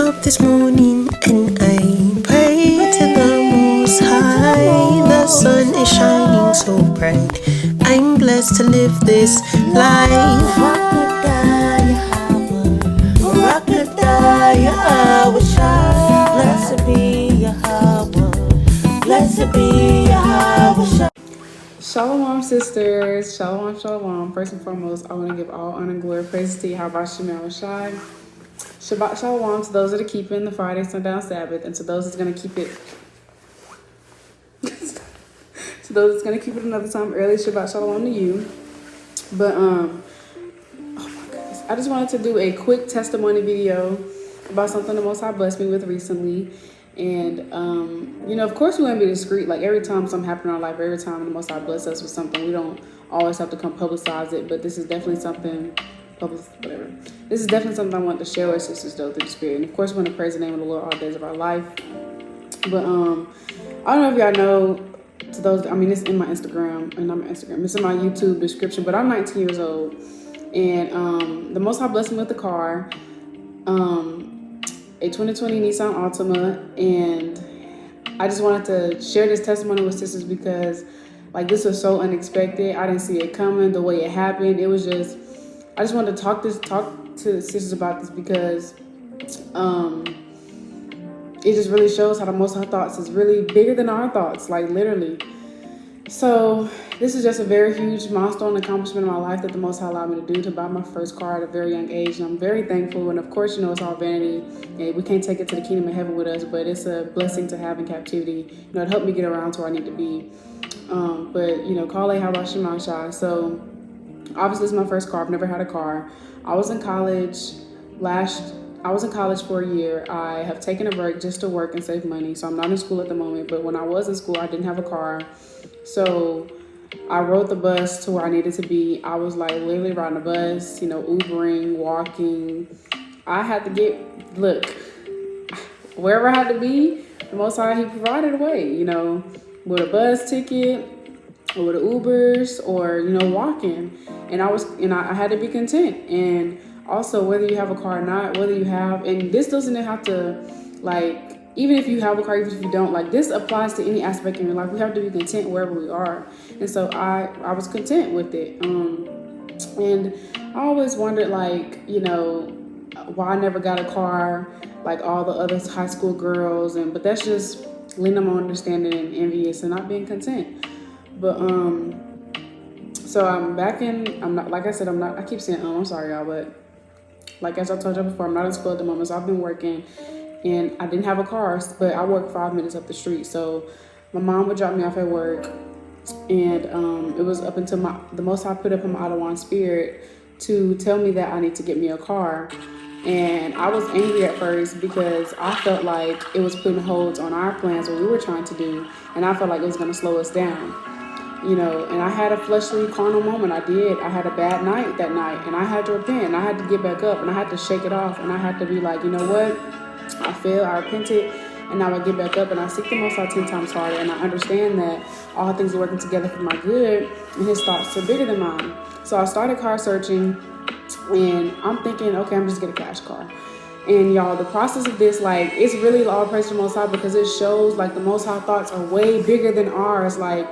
up this morning and I pray to the Most High. The sun is shining so bright. I'm blessed to live this life. Blessed be Yahweh. Blessed be Yahweh. Shalawam, sisters. Shalawam, shalawam. First and foremost, I want to give all honor and glory praises to Apttmh. Shabbat shalom to those that are keeping the Friday, sundown Sabbath, and to those that's going to keep it. To those that's going to keep it another time early, Shabbat shalom to you. But oh my goodness, I just wanted to do a quick testimony video about something the Most High blessed me with recently. And, of course we want to be discreet. Like every time something happens in our life, every time the Most High bless us with something, we don't always have to come publicize it. But this is definitely something, This is definitely something I want to share with sisters though through the Spirit. And of course we want to praise the name of the Lord all days of our life. But, I don't know if y'all know, to those, it's in my Instagram, and not my Instagram, it's in my YouTube description, but I'm 19 years old. And, the Most High blessed me with a car. A 2020 Nissan Altima, and I just wanted to share this testimony with sisters because like this was so unexpected. I didn't see it coming the way it happened. It was just, I just wanted to talk to the sisters about this because it just really shows how the Most High thoughts is really bigger than our thoughts, like literally. So this is just a very huge milestone accomplishment in my life that the Most High allowed me to do, to buy my first car at a very young age. And I'm very thankful. And of course, it's all vanity. And we can't take it to the kingdom of heaven with us, but it's a blessing to have in captivity. It helped me get around to where I need to be. Kale Haba Shema Shai. So obviously it's my first car. I've never had a car. I was in college for a year. I have taken a break just to work and save money. So I'm not in school at the moment. But when I was in school, I didn't have a car. So I rode the bus to where I needed to be. I was like literally riding the bus, Ubering, walking. I had to wherever I had to be, the Most High, He provided a way, with a bus ticket or with the Ubers or, walking. And I had to be content. And also whether you have a car or not, and this doesn't have to even if you have a car, even if you don't, this applies to any aspect in your life. We have to be content wherever we are. And so I was content with it. And I always wondered, why I never got a car like all the other high school girls. But that's just leaning on understanding and envious and not being content. But, so I'm back in, I keep saying, I'm sorry y'all, but like as I told you before, I'm not in school at the moment. So I've been working. And I didn't have a car, but I worked 5 minutes up the street. So my mom would drop me off at work. And it was up until the Most High put up in my Ottawa spirit to tell me that I need to get me a car. And I was angry at first because I felt like it was putting holds on our plans, what we were trying to do. And I felt like it was going to slow us down. And I had a fleshly carnal moment. I did. I had a bad night that night. And I had to repent. And I had to get back up. And I had to shake it off. And I had to be like, you know what? I failed, I repented, and now I get back up and I seek the Most High 10 times harder. And I understand that all things are working together for my good, and His thoughts are bigger than mine. So I started car searching, and I'm thinking, okay, I'm just gonna get a cash car. And y'all, the process of this, it's really all praise to the Most High because it shows the Most High thoughts are way bigger than ours. I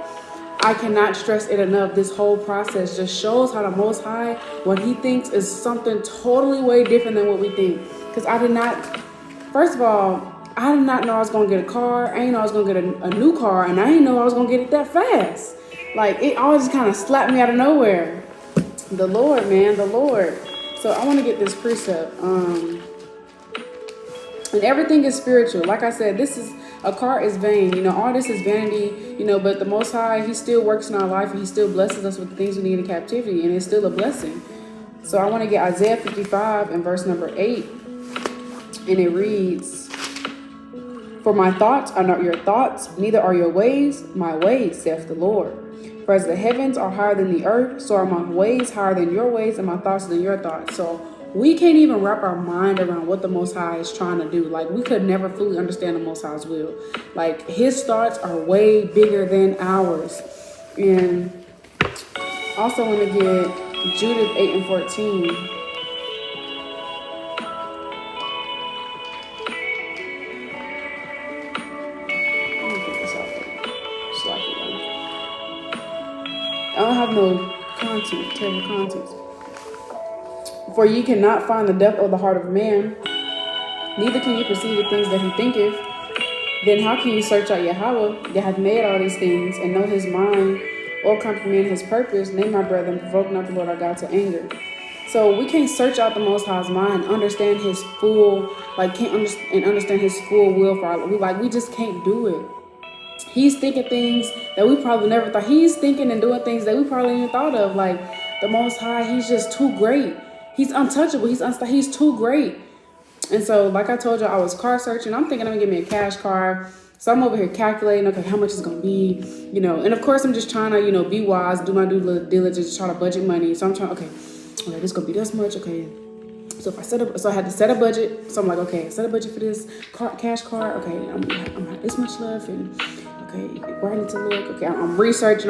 cannot stress it enough. This whole process just shows how the Most High, what He thinks is something totally way different than what we think. Because first of all, I did not know I was going to get a car. I didn't know I was going to get a new car. And I didn't know I was going to get it that fast. It all just kind of slapped me out of nowhere. The Lord, man, the Lord. So I want to get this precept. And everything is spiritual. Like I said, a car is vain. All this is vanity, but the Most High, He still works in our life and He still blesses us with the things we need in captivity. And it's still a blessing. So I want to get Isaiah 55 and verse number 8. And it reads, "For my thoughts are not your thoughts, neither are your ways my ways, saith the Lord. For as the heavens are higher than the earth, so are my ways higher than your ways, and my thoughts than your thoughts." So we can't even wrap our mind around what the Most High is trying to do. We could never fully understand the Most High's will. His thoughts are way bigger than ours. And also want to get Judith 8 and 14. don't have no content, terrible content. For ye cannot find the depth of the heart of man, neither can you perceive the things that he thinketh. Then how can you search out Yahweh that hath made all these things, and know his mind, or comprehend his purpose? Nay, my brethren, provoke not the Lord our God to anger. So we can't search out the Most High's mind, understand his full, understand his full will for our. We just can't do it. He's thinking things that we probably never thought. He's thinking and doing things that we probably even thought of. Like the Most High, he's just too great. He's untouchable. He's too great. And so, like I told you, I was car searching. I'm thinking I'm gonna get me a cash car. So I'm over here calculating, okay, how much it's gonna be, And of course, I'm just trying to, be wise, do my due diligence, try to budget money. So I'm trying, okay, this gonna be this much, okay. So if I had to set a budget. So I'm like, okay, set a budget for this cash car. Okay, I'm this much left, and okay, where I need to look. Okay, I'm researching,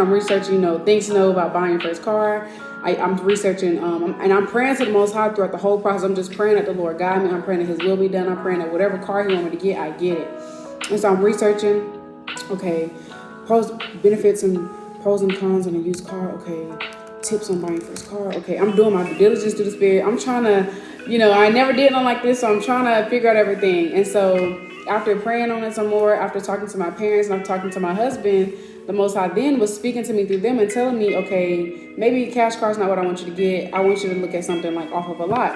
things to know about buying your first car. I'm researching, and I'm praying to the Most High throughout the whole process. I'm just praying that the Lord guide me. I'm praying that His will be done. I'm praying that whatever car He wants me to get, I get it. And so I'm researching, okay, benefits and pros and cons on a used car. Okay, tips on buying your first car. Okay, I'm doing my due diligence through the Spirit. I'm trying to, I never did nothing like this, so I'm trying to figure out everything. And so after praying on it some more, after talking to my parents and after talking to my husband, the Most High then was speaking to me through them and telling me, okay, maybe cash car is not what I want you to get. I want you to look at something like off of a lot.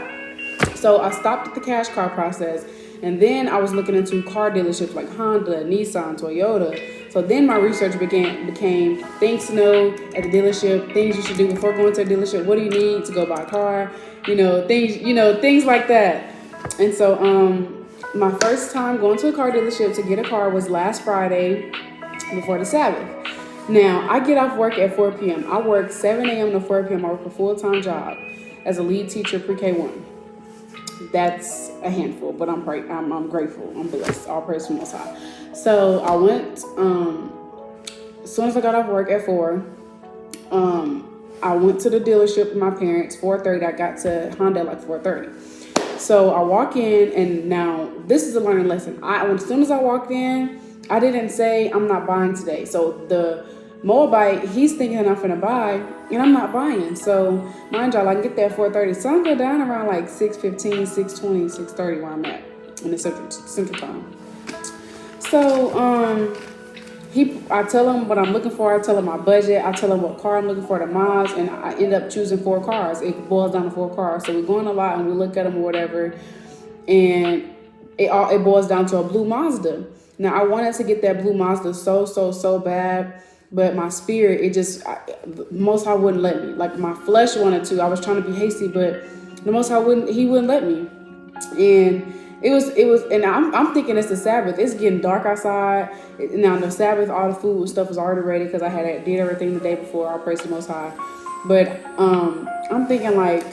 So I stopped at the cash car process, and then I was looking into car dealerships like Honda, Nissan, Toyota. So then my research became things to know at the dealership, things you should do before going to a dealership. What do you need to go buy a car? Things like that. And so my first time going to a car dealership to get a car was last Friday before the Sabbath. Now, I get off work at 4 p.m. I work 7 a.m. to 4 p.m. I work a full-time job as a lead teacher pre-K1. That's a handful, but I'm grateful. I'm blessed. All praise to the Most High. So I went, as soon as I got off work at 4, I went to the dealership with my parents, 4:30. I got to Honda at like 4:30. So I walk in, and now this is a learning lesson. As soon as I walked in, I didn't say I'm not buying today. So the Moabite, he's thinking I'm finna buy, and I'm not buying. So mind y'all, I can get there at 4:30. So I go down around like 6:15, 6:20, 6:30 where I'm at in the central time. So I tell him what I'm looking for. I tell him my budget. I tell him what car I'm looking for, the miles, and I end up choosing 4 cars. It boils down to 4 cars. So we're going a lot, and we look at them or whatever, and it boils down to a blue Mazda. Now, I wanted to get that blue Mazda so bad, but my spirit, Most High wouldn't let me. Like, my flesh wanted to. I was trying to be hasty, but the Most High wouldn't let me. And it was, and I'm thinking it's the Sabbath. It's getting dark outside. Now, the Sabbath, all the food and stuff was already ready because I did everything the day before. I'll praise the Most High. But I'm thinking like,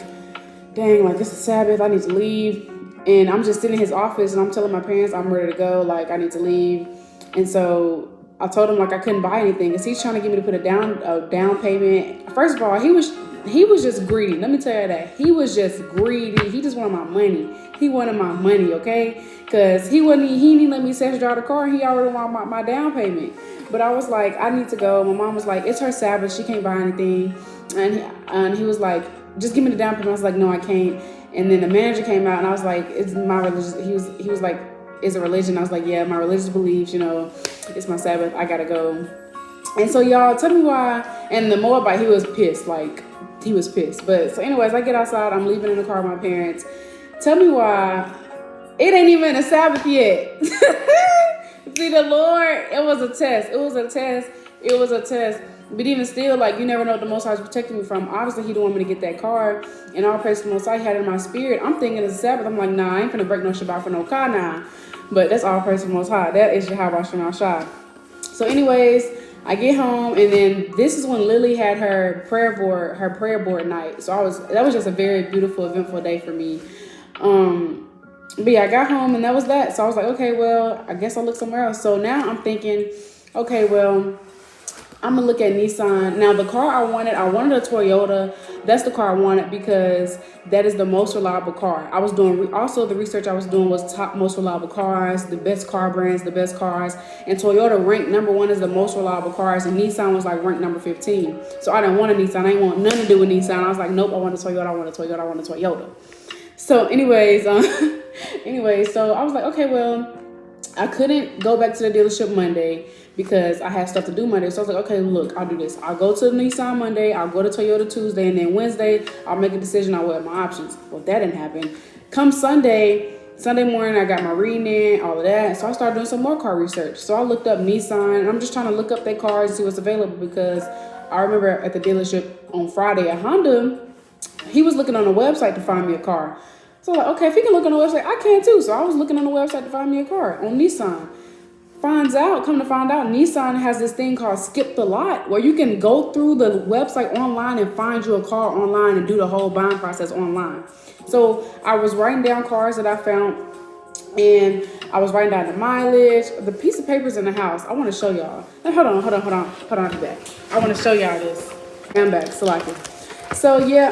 dang, like, it's the Sabbath. I need to leave. And I'm just sitting in his office, and I'm telling my parents I'm ready to go. Like, I need to leave. And so I told him like I couldn't buy anything because he's trying to get me to put a down payment. First of all, he was just greedy. Let me tell you that. He was just greedy. He just wanted my money. He wanted my money, okay? Because he didn't let me test drive the car. He already wanted my down payment. But I was like, I need to go. My mom was like, it's her Sabbath. She can't buy anything. And he was like, just give me the down payment. I was like, no, I can't. And then the manager came out, and I was like, it's my religious. He was like, is a religion? I was like, yeah, my religious beliefs, it's my Sabbath. I gotta go. And so y'all, tell me why. And the Moabite, he was pissed. Like, he was pissed. But so anyways, I get outside. I'm leaving in the car with my parents. Tell me why it ain't even a Sabbath yet. See, the Lord, it was a test. But even still, like, you never know what the Most High is protecting me from. Obviously, he didn't want me to get that car. And all praise to the Most High, he had it in my spirit. I'm thinking it's a Sabbath. I'm like, nah, I ain't finna break no Shabbat for no car now. But that's all praise to the Most High. That is Yahweh Shem Shai. So anyways, I get home, and then this is when Lily had her prayer board night. So that was just a very beautiful, eventful day for me. But yeah, I got home, and that was that. So I was like, okay, well, I guess I'll look somewhere else. So now I'm thinking, okay, well, I'm gonna look at Nissan. Now the car I wanted a Toyota. That's the car I wanted because that is the most reliable car. I was doing also the research I was doing was top most reliable cars, the best car brands, the best cars, and Toyota ranked #1 as the most reliable cars, and Nissan was like ranked number 15. So I didn't want a Nissan. I didn't want nothing to do with Nissan. I was like, nope, I want a Toyota. I want a Toyota. I want a Toyota. So, anyways, so I was like, okay, well, I couldn't go back to the dealership Monday because I had stuff to do Monday. So I was like, okay, look, I'll do this. I'll go to Nissan Monday, I'll go to Toyota Tuesday, and then Wednesday, I'll make a decision on what my options. Well, that didn't happen. Come Sunday morning, I got my reading in, all of that. So I started doing some more car research. So I looked up Nissan, and I'm just trying to look up their cars and see what's available because I remember at the dealership on Friday at Honda, he was looking on the website to find me a car. So like, okay, if he can look on the website, I can too. So I was looking on the website to find me a car on Nissan. Come to find out, Nissan has this thing called Skip the Lot, where you can go through the website online and find you a car online and do the whole buying process online. So I was writing down cars that I found, and I was writing down the mileage, the piece of papers in the house. I want to show y'all. Hold on, I'll be back. I want to show y'all this. I'm back, Salaki. So yeah,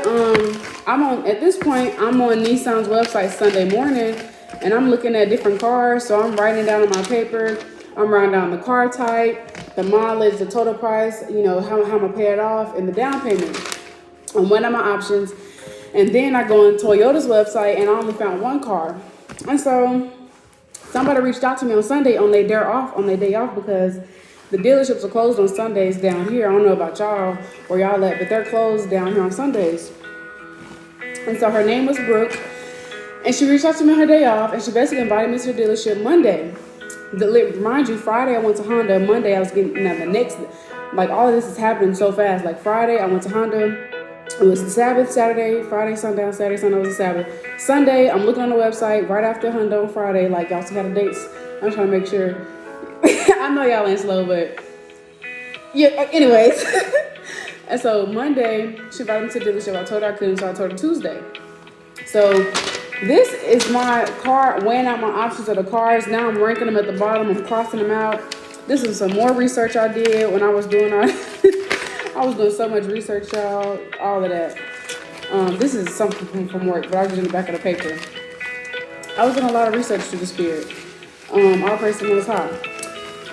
at this point, I'm on Nissan's website Sunday morning, and I'm looking at different cars. So I'm writing down on my paper. I'm writing down the car type, the mileage, the total price, how I'm gonna pay it off, and the down payment on one of my options. And then I go on Toyota's website, and I only found one car. And so somebody reached out to me on Sunday on their day off because the dealerships are closed on Sundays down here. I don't know about y'all where y'all at, but they're closed down here on Sundays. And so her name was Brooke, and she reached out to me on her day off, and she basically invited me to the dealership Monday. Mind you, Friday I went to Honda. Monday I was getting, the next, like all of this is happening so fast. Like Friday I went to Honda. It was the Sabbath, Saturday, Friday, Sunday, Saturday, Sunday was the Sabbath. Sunday, I'm looking on the website right after Honda on Friday. Like y'all still got the dates. I'm trying to make sure. I know y'all ain't slow, but yeah, anyways. And so Monday, she invited me to the dealership. I told her I couldn't, so I told her Tuesday. So this is my car, weighing out my options of the cars. Now I'm ranking them at the bottom. I'm crossing them out. This is some more research I did when I was doing I was doing so much research, y'all, all of that. This is something from work, but I was in the back of the paper. I was doing a lot of research through the Spirit. All praise to the Most High.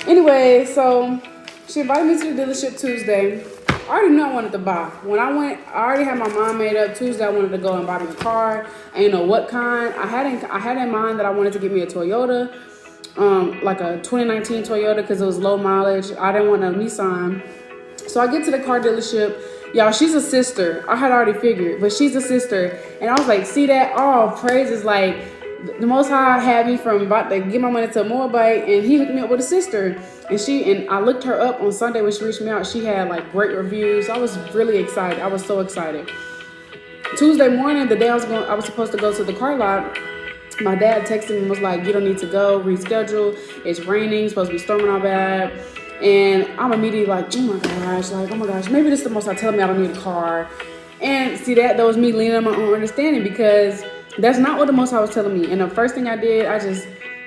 Anyway, so she invited me to the dealership Tuesday. I already knew I wanted to buy. When I went, I already had my mind made up. Tuesday, I wanted to go and buy me a car. I didn't know what kind. I had in mind that I wanted to get me a Toyota, like a 2019 Toyota, because it was low mileage. I didn't want a Nissan. So I get to the car dealership. Y'all, she's a sister. I had already figured, but she's a sister. And I was like, see that? Oh, praise is like, the Most High had me from about to give my money to a Moabite, and he hooked me up with a sister. And I looked her up on Sunday when she reached me out. She had like great reviews. I was really excited. I was so excited. Tuesday morning, the day I was supposed to go to the car lot, my dad texted me and was like, you don't need to go, reschedule. It's raining, it's supposed to be storming all bad. And I'm immediately like, oh my gosh, maybe this is the Most High telling me I don't need a car. And see, that was me leaning on my own understanding, because that's not what the Most High was telling me. And the first thing I did, I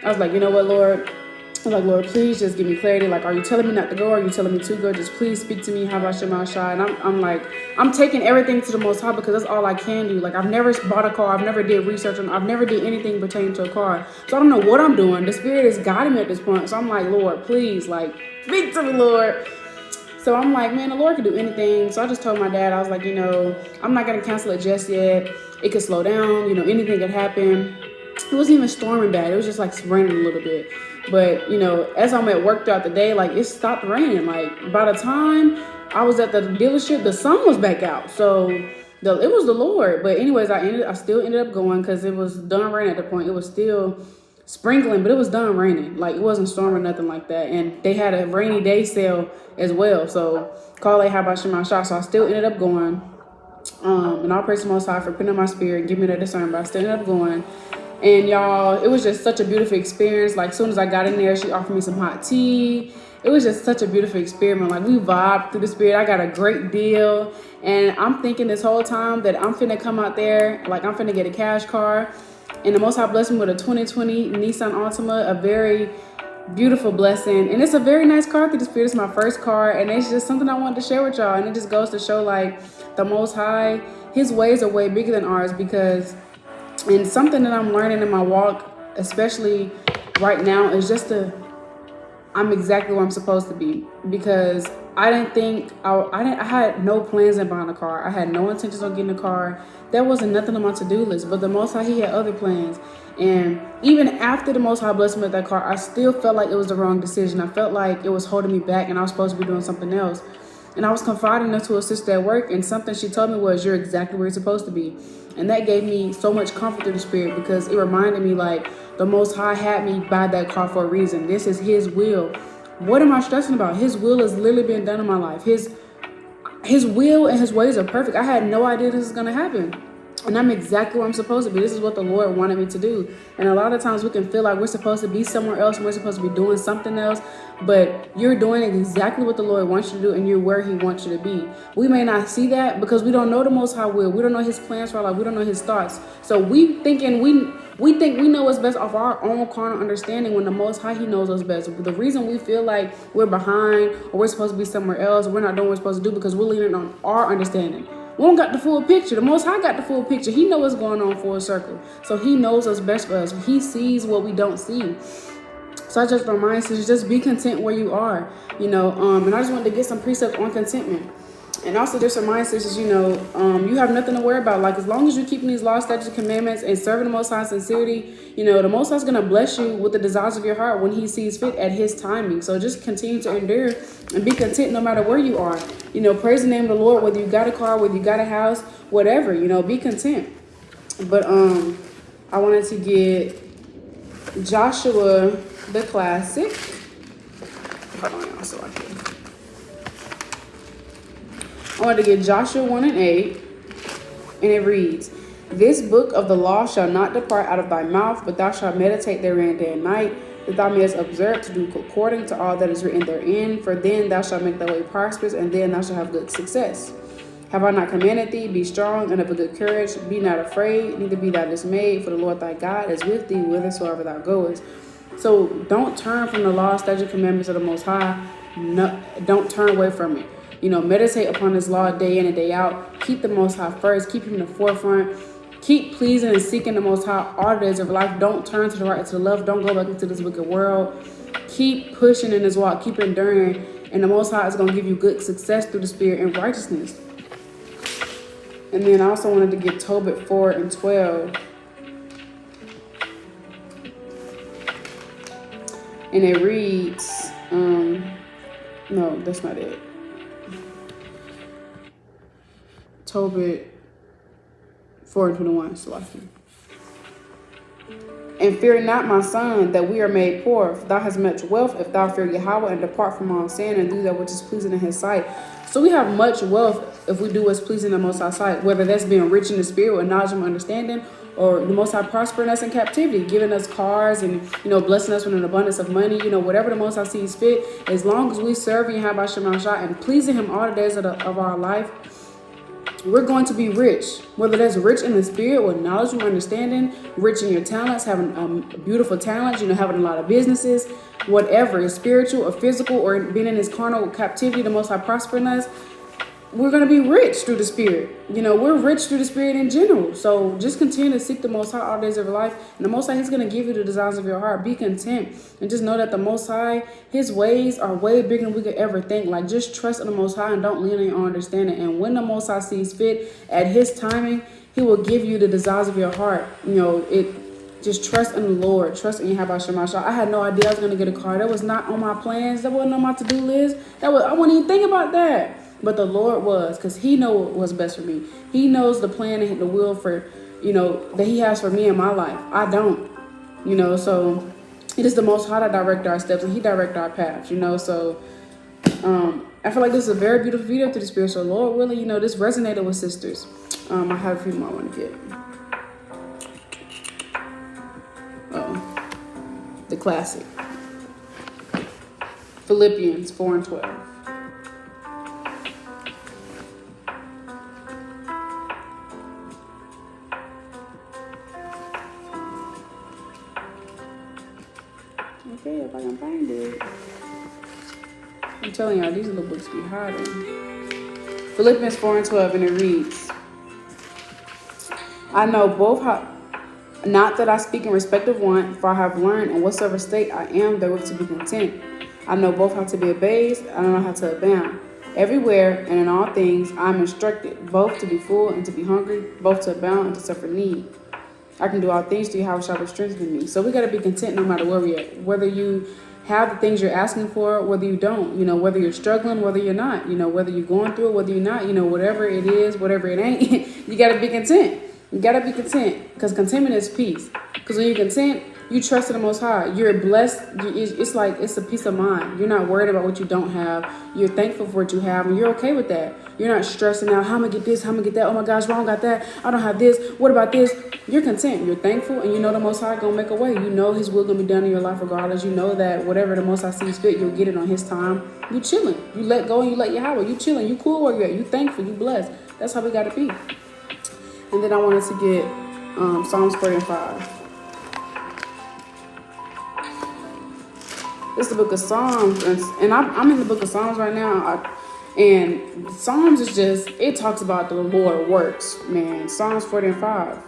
was like, you know what, Lord? I was like, Lord, please just give me clarity. Like, are you telling me not to go? Are you telling me to go? Just please speak to me. How about your mouth shy? And I'm like, I'm taking everything to the Most High, because that's all I can do. Like, I've never bought a car. I've never did research on. I've never did anything pertaining to a car. So I don't know what I'm doing. The Spirit is guiding me at this point. So I'm like, Lord, please, like, speak to me, Lord. So I'm like, man, the Lord can do anything. So I just told my dad, I was like, I'm not going to cancel it just yet. It could slow down. Anything could happen. It wasn't even storming bad. It was just like raining a little bit. But, as I'm at work throughout the day, like, it stopped raining. Like, by the time I was at the dealership, the sun was back out. So it was the Lord. But anyways, I still ended up going, because it was done raining at the point. It was still sprinkling, but it was done raining. Like, it wasn't storming, nothing like that. And they had a rainy day sale as well. So call it, how about your mouth shot? So I still ended up going. And all praise the Most High for putting on my spirit, give me that discernment. But I still ended up going. And y'all, it was just such a beautiful experience. Like, as soon as I got in there, she offered me some hot tea. It was just such a beautiful experiment. Like, we vibed through the Spirit. I got a great deal. And I'm thinking this whole time that I'm finna come out there, like, I'm finna get a cash car. And the Most High blessed me with a 2020 Nissan Altima, a very beautiful blessing. And it's a very nice car through the Spirit. It's my first car, and it's just something I wanted to share with y'all. And it just goes to show, like, the Most High, his ways are way bigger than ours, because, and something that I'm learning in my walk, especially right now, is just I'm exactly where I'm supposed to be, because I didn't think I had no plans in buying a car. I had no intentions on getting a car. There wasn't nothing on my to-do list, but the Most High, he had other plans. And even after the Most High blessed me with that car, I still felt like it was the wrong decision. I felt like it was holding me back and I was supposed to be doing something else. And I was confiding into a sister at work, and something she told me was, you're exactly where you're supposed to be. And that gave me so much comfort through the Spirit, because it reminded me, like, the Most High had me buy that car for a reason. This is his will. What am I stressing about? His will has literally been done in my life. His will and his ways are perfect. I had no idea this was going to happen. And I'm exactly where I'm supposed to be. This is what the Lord wanted me to do. And a lot of times we can feel like we're supposed to be somewhere else, and we're supposed to be doing something else, but you're doing exactly what the Lord wants you to do, and you're where he wants you to be. We may not see that because we don't know the Most High will. We don't know his plans for our life. We don't know his thoughts. So we think we know what's best off our own carnal understanding, when the Most High, he knows what's best. But the reason we feel like we're behind, or we're supposed to be somewhere else, or we're not doing what we're supposed to do, because we're leaning on our understanding. We don't got the full picture. The Most High got the full picture. He knows what's going on full circle. So he knows what's best for us. He sees what we don't see. So I just remind you, just be content where you are, and I just wanted to get some precepts on contentment. And also just remind sisters, you have nothing to worry about. Like, as long as you're keeping these laws, statutes, commandments, and serving the Most High in sincerity, the Most High is going to bless you with the desires of your heart when he sees fit at his timing. So just continue to endure and be content no matter where you are. Praise the name of the Lord, whether you got a car, whether you got a house, whatever, be content. But I wanted to get Joshua the Classic. Hold on, y'all, so I can. I want to get Joshua 1 and 8, and it reads, this book of the law shall not depart out of thy mouth, but thou shalt meditate therein day and night, that thou mayest observe to do according to all that is written therein. For then thou shalt make thy way prosperous, and then thou shalt have good success. Have I not commanded thee? Be strong and of a good courage. Be not afraid, neither be thou dismayed, for the Lord thy God is with thee whithersoever thou goest. So don't turn from the law, statute, commandments of the Most High. No, don't turn away from it. Meditate upon this law day in and day out. Keep the Most High first. Keep him in the forefront. Keep pleasing and seeking the Most High all the days of life. Don't turn to the right or to the left. Don't go back into this wicked world. Keep pushing in this walk. Keep enduring. And the Most High is going to give you good success through the Spirit and righteousness. And then I also wanted to get Tobit 4 and 12. And it reads, no, that's not it. Tobit 4 and 21, Shalawam. And fear not, my son, that we are made poor. For thou hast much wealth, if thou fear Yahweh, and depart from all sin, and do that which is pleasing in his sight. So we have much wealth if we do what's pleasing in the Most High's sight, whether that's being rich in the spirit with knowledge and understanding, or the Most High prospering us in captivity, giving us cars and, blessing us with an abundance of money, whatever the Most High sees fit. As long as we serve Yahweh and pleasing him all the days of our life, we're going to be rich, whether that's rich in the spirit with knowledge and understanding, rich in your talents, having beautiful talents, having a lot of businesses, whatever is spiritual or physical, or being in this carnal captivity, the Most High prospering us. We're going to be rich through the Spirit. We're rich through the Spirit in general. So just continue to seek the Most High all days of your life. And the Most High, he's going to give you the desires of your heart. Be content. And just know that the Most High, his ways are way bigger than we could ever think. Like, just trust in the Most High and don't lean on your own understanding. And when the Most High sees fit at his timing, he will give you the desires of your heart. Just trust in the Lord. Trust in Yahweh Shemashah. I had no idea I was going to get a car. That was not on my plans. That wasn't on my to-do list. I wouldn't even think about that. But the Lord was, because he knows what's best for me. He knows the plan and the will for, that he has for me in my life. I don't, so it is the Most High that direct our steps, and he direct our paths, so I feel like this is a very beautiful video through the Spirit. So Lord willing, this resonated with sisters. I have a few more I want to get. The classic. Philippians 4 and 12. Okay, if I can find it. I'm telling y'all, these little books be hiding. Philippians 4:12, and it reads, I know both how, not that I speak in respect of one, for I have learned in whatsoever state I am therewith to be content. I know both how to be abased, I know how to abound. Everywhere and in all things I am instructed, both to be full and to be hungry, both to abound and to suffer need. I can do all things through Yahweh shall strengthen me. So we got to be content no matter where we're at. Whether you have the things you're asking for, whether you don't, whether you're struggling, whether you're not, whether you're going through it, whether you're not, whatever it is, whatever it ain't, you got to be content. You got to be content, because contentment is peace. Because when you're content, you trust in the Most High. You're blessed. It's like it's a peace of mind. You're not worried about what you don't have. You're thankful for what you have, and you're okay with that. You're not stressing out, how am I get this, how am I get that? Oh my gosh, wrong, got that. I don't have this. What about this? You're content. You're thankful, and you know the Most High gonna make a way. You know His will gonna be done in your life regardless. You know that whatever the Most High sees fit, you'll get it on His time. You chilling. You let go and you let Yahweh. You chilling. You cool where you're at. You thankful. You blessed. That's how we gotta be. And then I wanted to get Psalms 45. It's the book of Psalms, and I'm in the book of Psalms right now. And Psalms is just, it talks about the Lord works, man. Psalms 45.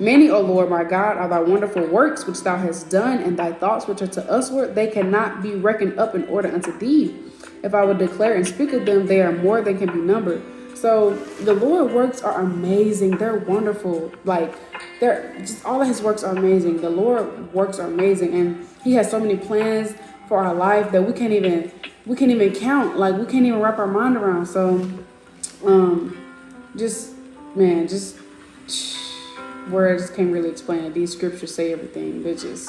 Many, O Lord, my God, are thy wonderful works which thou hast done, and thy thoughts which are to usward, they cannot be reckoned up in order unto thee. If I would declare and speak of them, they are more than can be numbered. So the Lord works are amazing. They're wonderful. Like, they're just, all of his works are amazing. The Lord works are amazing, and he has so many plans for our life that we can't even count. Like, we can't even wrap our mind around. So just words can't really explain it. These scriptures say everything. They just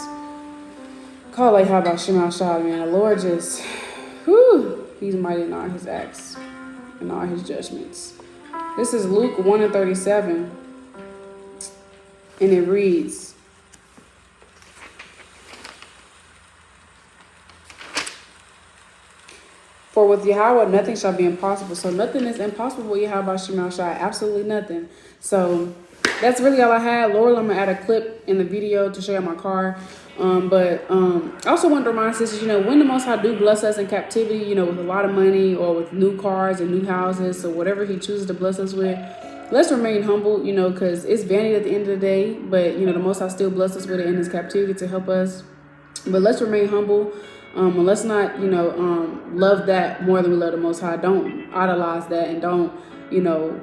call like how about Shema Shah, man. The Lord just he's mighty in all his acts and all his judgments. This is Luke 1:37, and it reads, for with Yahweh nothing shall be impossible. So nothing is impossible with Yahweh Shema Shai. Absolutely nothing. So that's really all I had. Lord, I'm going to add a clip in the video to show you my car. But I also want to remind sisters, when the Most High do bless us in captivity, with a lot of money or with new cars and new houses, so whatever he chooses to bless us with, let's remain humble, because it's vanity at the end of the day. But, the Most High still bless us with it in his captivity to help us. But let's remain humble. And let's not, love that more than we love the Most High. Don't idolize that, and don't,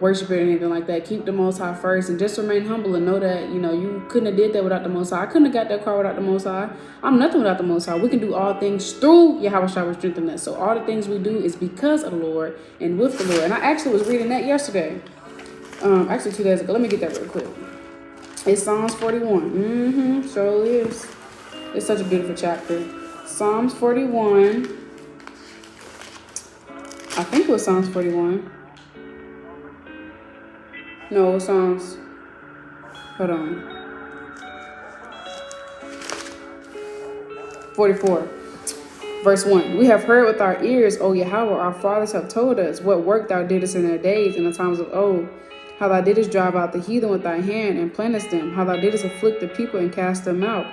worship it or anything like that. Keep the Most High first, and just remain humble and know that, you couldn't have did that without the Most High. I couldn't have got that car without the Most High. I'm nothing without the Most High. We can do all things through Yahweh Shai will strengthen us. So all the things we do is because of the Lord and with the Lord. And I actually was reading that yesterday. Actually 2 days ago. Let me get that real quick. It's Psalms 41. Sure is. It's such a beautiful chapter. Psalms 41. I think it was Psalms 41. No, it was Psalms. Hold on. 44. Verse 1. We have heard with our ears, O Yahweh, our fathers have told us what work thou didst in their days, in the times of old. How thou didst drive out the heathen with thy hand and plantest them. How thou didst afflict the people and cast them out.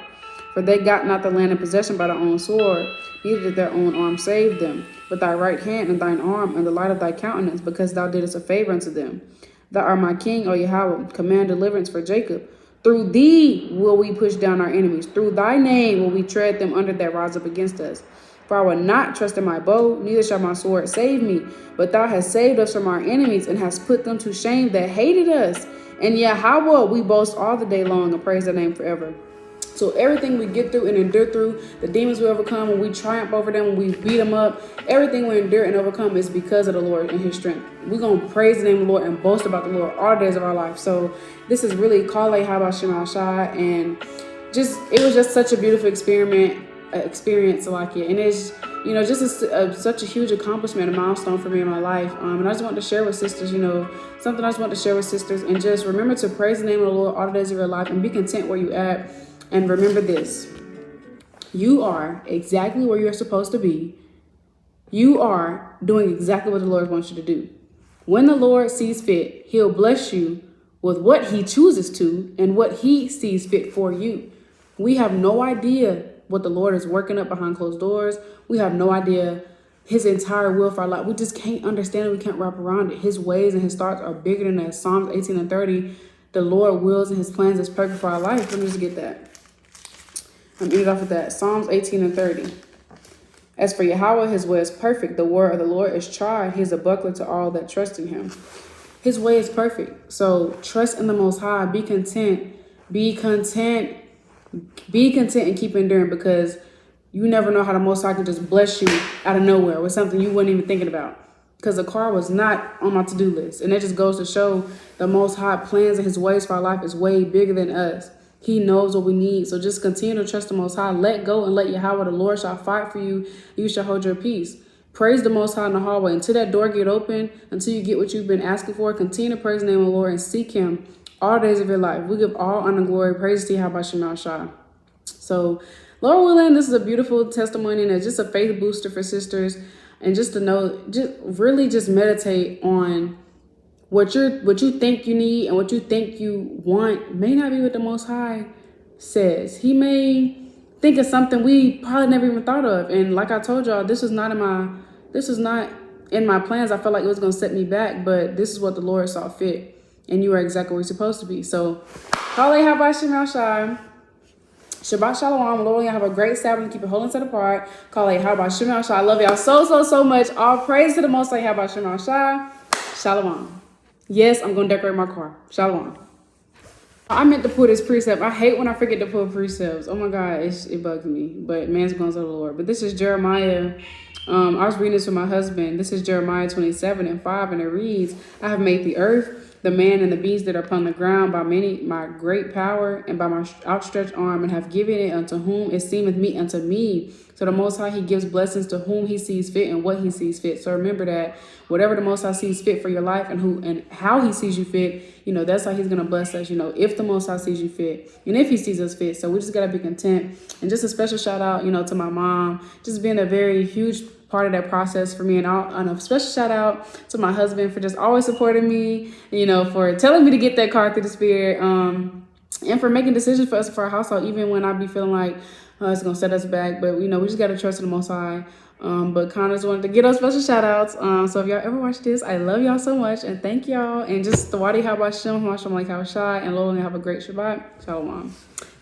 For they got not the land in possession by their own sword, neither did their own arm save them, but thy right hand and thine arm and the light of thy countenance, because thou didst a favor unto them. Thou art my king, O Yahweh, command deliverance for Jacob. Through thee will we push down our enemies. Through thy name will we tread them under that rise up against us. For I will not trust in my bow, neither shall my sword save me. But thou hast saved us from our enemies, and hast put them to shame that hated us. And Yahweh we boast all the day long, and praise thy name forever. So everything we get through and endure through, the demons we overcome, when we triumph over them, when we beat them up, everything we endure and overcome is because of the Lord and his strength. We're going to praise the name of the Lord and boast about the Lord all days of our life. So this is really Kale Haba Shema Shai, and it was just such a beautiful experience like it. And it's, such a huge accomplishment, a milestone for me in my life. And I just want to share with sisters, something I just want to share with sisters, and just remember to praise the name of the Lord all the days of your life and be content where you at. And remember this, you are exactly where you're supposed to be. You are doing exactly what the Lord wants you to do. When the Lord sees fit, he'll bless you with what he chooses to and what he sees fit for you. We have no idea what the Lord is working up behind closed doors. We have no idea his entire will for our life. We just can't understand it. We can't wrap around it. His ways and his thoughts are bigger than us. Psalms 18 and 30, the Lord wills and his plans is perfect for our life. Let me just get that. I'm ending off with that. Psalms 18 and 30. As for Yahweh, his way is perfect. The word of the Lord is tried. He is a buckler to all that trust in him. His way is perfect. So trust in the Most High. Be content. Be content. Be content and keep enduring, because you never know how the Most High can just bless you out of nowhere with something you weren't even thinking about. Because the car was not on my to-do list. And it just goes to show the Most High plans and his ways for our life is way bigger than us. He knows what we need. So just continue to trust the Most High. Let go and let Yahweh, the Lord, shall fight for you. You shall hold your peace. Praise the Most High in the hallway until that door get open, until you get what you've been asking for. Continue to praise the name of the Lord and seek him all days of your life. We give all honor and glory. Praise to Apttmh Shah. So, Lord willing, this is a beautiful testimony, and it's just a faith booster for sisters. And just to know, just really just meditate on what you think you need and what you think you want may not be what the Most High says. He may think of something we probably never even thought of. And like I told y'all, this is not in my plans. I felt like it was gonna set me back, but this is what the Lord saw fit. And you are exactly where you're supposed to be. So, Apttmh Shah. Shabbat Shalawam. Lord, y'all have a great Sabbath and keep it holy and set apart. Apttmh Shah. I love y'all so much. All praise to the Most High. Apttmh Shah. Shalawam. Yes, I'm going to decorate my car. Shalom. I meant to put this precept. I hate when I forget to put precepts. Oh my God, it bugs me. But man's going to the Lord. But this is Jeremiah. I was reading this with my husband. This is Jeremiah 27 and 5. And it reads, I have made the earth, the man and the beast that are upon the ground by my great power and by my outstretched arm, and have given it unto whom it seemeth meet unto me. So the Most High, he gives blessings to whom he sees fit and what he sees fit. So remember that whatever the Most High sees fit for your life and how he sees you fit, that's how he's going to bless us, if the Most High sees you fit and if he sees us fit. So we just got to be content. And just a special shout out, to my mom, just being a very huge part of that process for me. And a special shout out to my husband for just always supporting me, for telling me to get that car through the Spirit, and for making decisions for us for our household, even when I be feeling like it's going to set us back. But, we just got to trust in the Most High. But kind of just wanted to get those special shout outs. So if y'all ever watch this, I love y'all so much. And thank y'all. And just the Wadi Habashim, Hashem like Habashai, and Lord, have a great Shabbat. Shalom.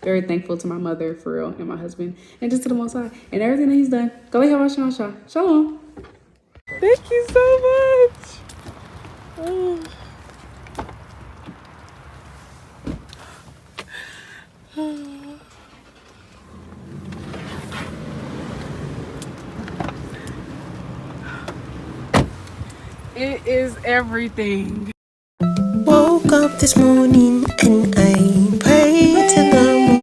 Very thankful to my mother, for real, and my husband, and just to the Most High, and everything that he's done. Go like Habashim. Shalom. Thank you so much. Oh. It is everything. Woke up this morning